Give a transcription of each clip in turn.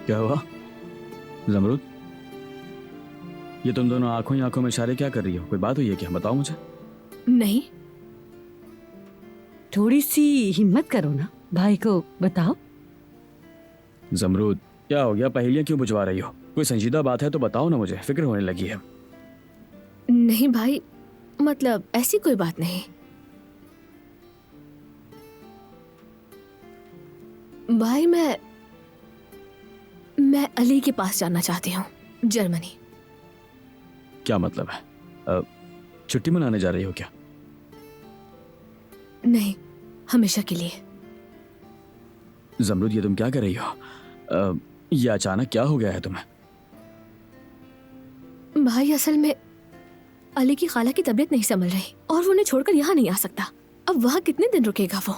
क्या हुआ जमरूद? ये तुम दोनों आंखों ही आंखों में इशारे क्या कर रही हो? कोई बात हुई है क्या? बताओ मुझे। नहीं। थोड़ी सी हिम्मत करो ना, भाई को बताओ। जमरूद क्या हो गया? पहेलियां क्यों बुझवा रही हो? कोई संजीदा बात है तो बताओ ना, मुझे फिक्र होने लगी है। नहीं भाई, मतलब ऐसी कोई बात नहीं। भाई मैं अली के पास जाना चाहती हूँ, जर्मनी। क्या मतलब है? छुट्टी मनाने जा रही हो क्या? नहीं, हमेशा के लिए। जमरूद ये तुम क्या कर रही हो? ये अचानक क्या हो गया है तुम्हें? भाई असल में अली की खाला की तबीयत नहीं संभल रही और वो उन्हें छोड़कर यहाँ नहीं आ सकता। अब वहाँ कितने दिन रुकेगा वो?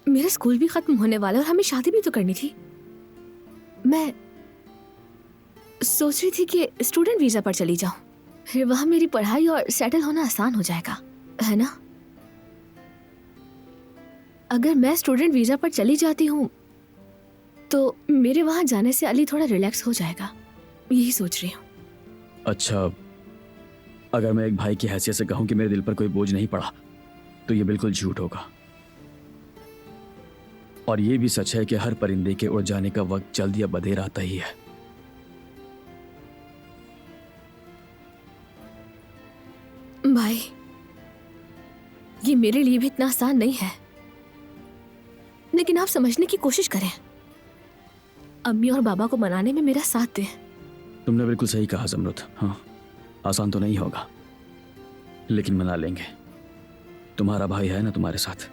मेरा स्कूल भी खत्म होने वाला और हमें शादी भी तो करनी थी। मैं सोच रही थी कि स्टूडेंट वीजा पर चली जाऊं, फिर वहाँ मेरी पढ़ाई और सेटल होना आसान हो जाएगा, है ना? अगर मैं स्टूडेंट वीजा पर चली जाती हूँ तो मेरे वहाँ जाने से अली थोड़ा रिलैक्स हो जाएगा, यही सोच रही हूँ। अच्छा, अगर मैं एक भाई की हैसियत से कहूं कि मेरे दिल पर कोई बोझ नहीं पड़ा तो ये बिल्कुल झूठ होगा। और ये भी सच है कि हर परिंदे के उड़ जाने का वक्त जल्द या बदेर आता ही है। भाई ये मेरे लिए भी इतना आसान नहीं है, लेकिन आप समझने की कोशिश करें। अम्मी और बाबा को मनाने में मेरा साथ दें। तुमने बिल्कुल सही कहा जमरूद। हाँ, आसान तो नहीं होगा, लेकिन मना लेंगे। तुम्हारा भाई है ना तुम्हारे साथ।